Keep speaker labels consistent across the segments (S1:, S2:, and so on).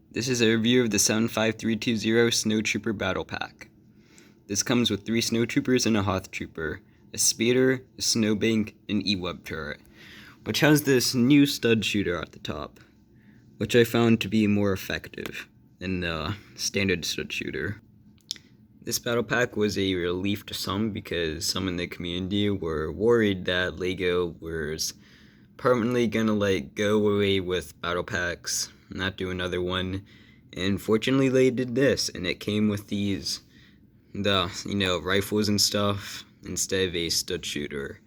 S1: This is a review of the 75320 Snowtrooper Battle Pack. This comes with 3 Snowtroopers and a Hoth Trooper, a Speeder, a Snowbank, and an E-Web turret, which has this new stud shooter at the top, which I found to be more effective than the standard stud shooter. This battle pack was a relief to some because some in the community were worried that LEGO was permanently gonna go away with battle packs, not do another one, and fortunately they did this, and it came with the rifles and stuff instead of a stud shooter.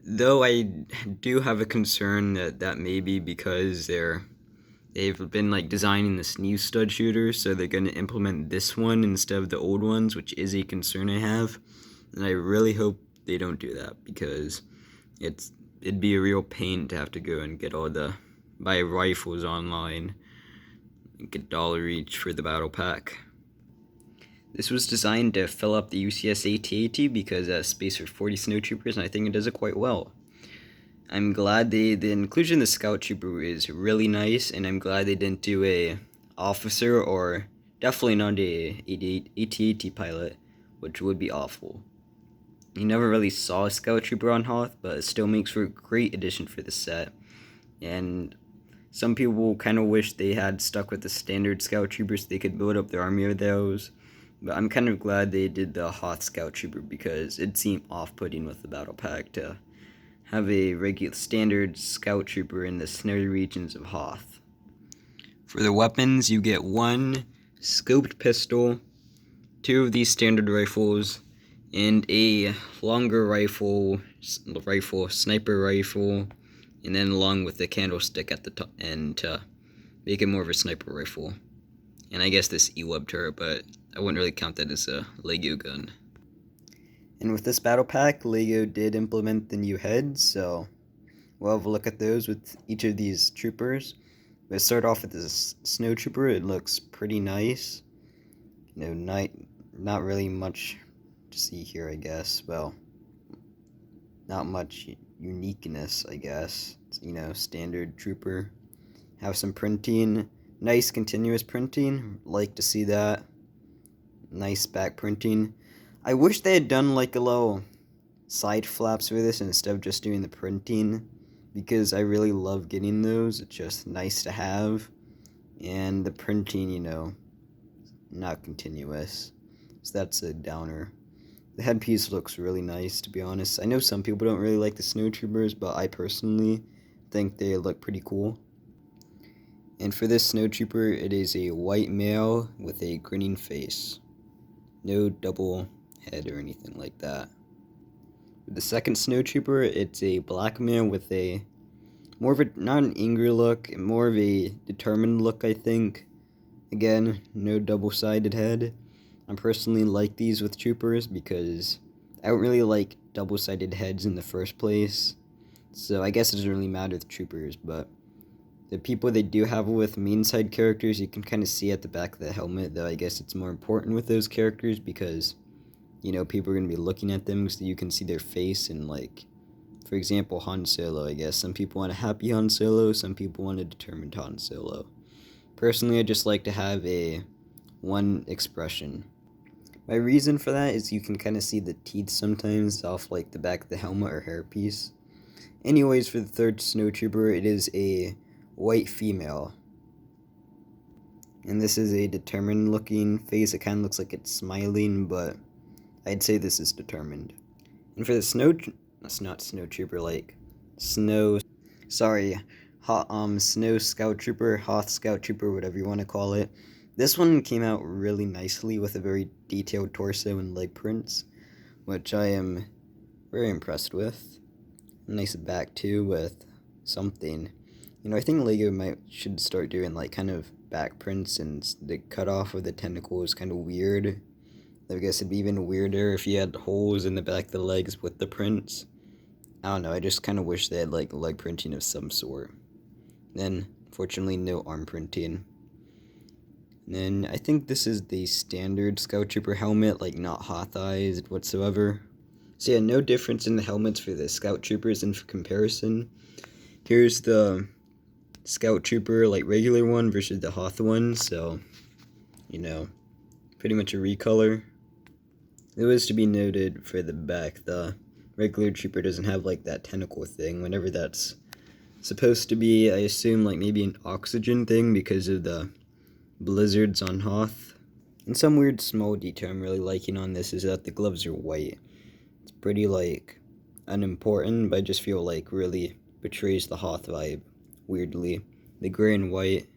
S1: Though I do have a concern that may be because they've been designing this new stud shooter, so they're gonna implement this one instead of the old ones, which is a concern I have, and I really hope they don't do that because it'd be a real pain to have to go and get buy rifles online and get $1 each for the battle pack. This was designed to fill up the UCS AT-AT because it has space for 40 snowtroopers, and I think it does it quite well. I'm glad the inclusion of the scout trooper is really nice, and I'm glad they didn't do a officer or definitely not a AT-AT pilot, which would be awful. You never really saw a scout trooper on Hoth, but it still makes for a great addition for the set. And some people kind of wish they had stuck with the standard scout troopers so they could build up their army of those. But I'm kind of glad they did the Hoth scout trooper because it seemed off-putting with the battle pack to have a regular standard scout trooper in the snowy regions of Hoth. For the weapons, you get 1 scoped pistol, 2 of these standard rifles, and a longer rifle, sniper rifle, and then along with the candlestick at the top end to make it more of a sniper rifle. And I guess this E-Web turret, but I wouldn't really count that as a LEGO gun. And with this battle pack, LEGO did implement the new heads, so we'll have a look at those with each of these troopers. Let's start off with this Snowtrooper. It looks pretty nice. Not really much to see here, I guess. Well, not much uniqueness, I guess. It's, standard trooper. Have some printing. Nice continuous printing. Like to see that. Nice back printing. I wish they had done a little side flaps for this instead of just doing the printing, because I really love getting those. It's just nice to have. And the printing, not continuous. So that's a downer. The headpiece looks really nice, to be honest. I know some people don't really like the Snowtroopers, but I personally think they look pretty cool. And for this Snowtrooper, it is a white male with a grinning face. No double head or anything like that. For the second Snowtrooper, it's a black male with more of a, not an angry look, more of a determined look, I think. Again, no double-sided head. I personally like these with troopers because I don't really like double-sided heads in the first place. So I guess it doesn't really matter with troopers, but the people they do have with main side characters, you can kind of see at the back of the helmet, though I guess it's more important with those characters because, people are going to be looking at them so you can see their face. And for example, Han Solo, I guess. Some people want a happy Han Solo, some people want a determined Han Solo. Personally, I just like to have one expression. My reason for that is you can kind of see the teeth sometimes off the back of the helmet or hairpiece. Anyways, for the third Snowtrooper, it is a white female. And this is a determined looking face. It kind of looks like it's smiling, but I'd say this is determined. And for the Snow Scout Trooper, Hoth Scout Trooper, whatever you want to call it. This one came out really nicely with a very detailed torso and leg prints, which I am very impressed with. Nice back too with something. I think LEGO should start doing kind of back prints, and the cutoff of the tentacle is kind of weird. I guess it'd be even weirder if you had holes in the back of the legs with the prints. I don't know, I just kind of wish they had leg printing of some sort. Then, fortunately, no arm printing. And then, I think this is the standard Scout Trooper helmet, not Hothized whatsoever. So yeah, no difference in the helmets for the Scout Troopers in comparison. Here's the Scout Trooper, like regular one, versus the Hoth one, so, you know, pretty much a recolor. It was to be noted for the back, the regular Trooper doesn't have like that tentacle thing, whenever that's supposed to be, I assume, like maybe an oxygen thing because of the blizzards on Hoth. And some weird small detail I'm really liking on this is that the gloves are white. It's pretty like unimportant, but I just feel like really betrays the Hoth vibe weirdly. The gray and white.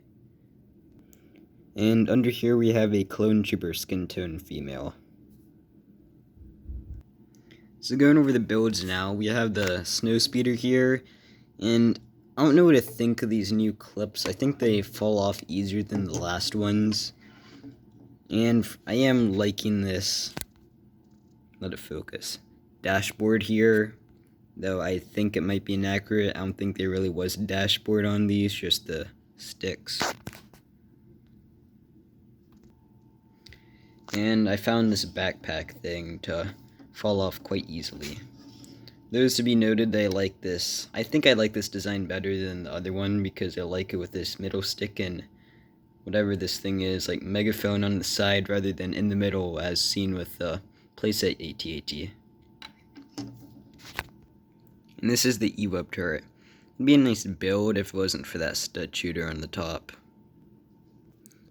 S1: And under here we have a clone trooper skin tone female. So going over the builds now, we have the snow speeder here, and I don't know what to think of these new clips. I think they fall off easier than the last ones. And I am liking this, let it focus, dashboard here, though I think it might be inaccurate. I don't think there really was a dashboard on these, just the sticks. And I found this backpack thing to fall off quite easily. Those to be noted, I like this. I think I like this design better than the other one because I like it with this middle stick and whatever this thing is, like megaphone on the side rather than in the middle as seen with the playset AT-AT. And this is the E-Web turret. It'd be a nice build if it wasn't for that stud shooter on the top.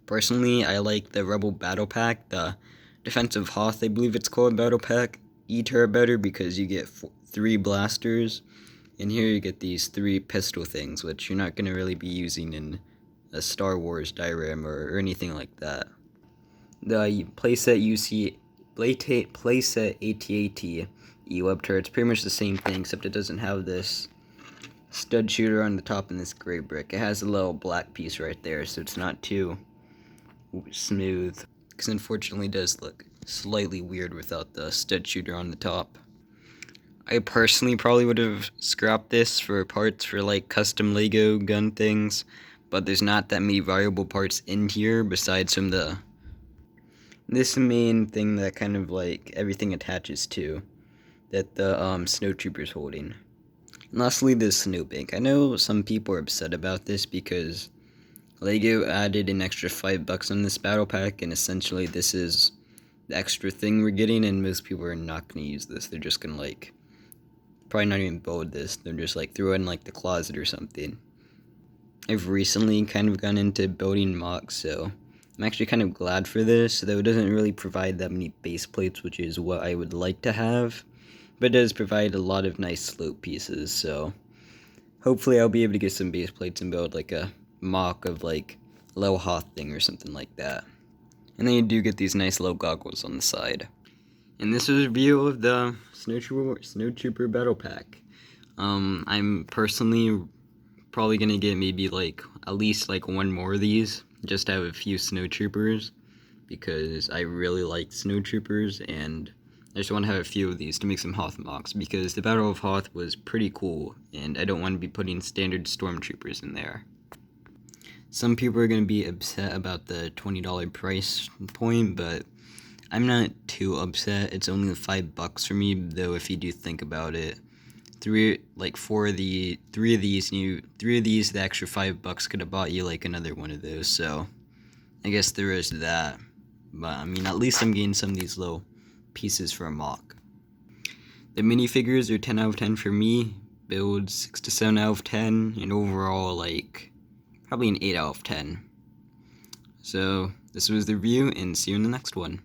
S1: Personally, I like the Rebel Battle Pack, the Defensive Hoth, I believe it's called, Battle Pack E-turret better because you get 3 blasters, and here you get these 3 pistol things, which you're not going to really be using in a Star Wars diorama or anything like that. The playset AT-AT E-Web turret, it's pretty much the same thing, except it doesn't have this stud shooter on the top and this gray brick. It has a little black piece right there, so it's not too smooth, because unfortunately it does look slightly weird without the stud shooter on the top. I personally probably would have scrapped this for parts for like custom Lego gun things, but there's not that many variable parts in here besides from this main thing that kind of like everything attaches to, that the Snowtrooper's holding. And lastly, this snowbank. I know some people are upset about this because Lego added an extra $5 on this battle pack, and essentially this is the extra thing we're getting, and most people are not going to use this. They're just going to like, probably not even build this. They're just like throw it in like the closet or something. I've recently kind of gone into building mocks, so I'm actually kind of glad for this, though it doesn't really provide that many base plates, which is what I would like to have, but it does provide a lot of nice slope pieces, so hopefully I'll be able to get some base plates and build like a mock of like a little Hoth thing or something like that. And then you do get these nice little goggles on the side. And this is a review of the Snowtrooper Battle Pack. I'm personally probably gonna get maybe like at least like one more of these, just to have a few Snowtroopers, because I really like Snowtroopers, and I just want to have a few of these to make some Hoth mocks, because the Battle of Hoth was pretty cool, and I don't want to be putting standard Stormtroopers in there. Some people are going to be upset about the $20 price point, but I'm not too upset. It's only $5 for me, though if you do think about it, three of these, the extra $5 could have bought you like another one of those, so I guess there is that. But I mean, at least I'm getting some of these little pieces for a mock. The minifigures are 10 out of 10 for me, builds 6 to 7 out of 10, and overall like probably an 8 out of 10. So this was the review, and see you in the next one.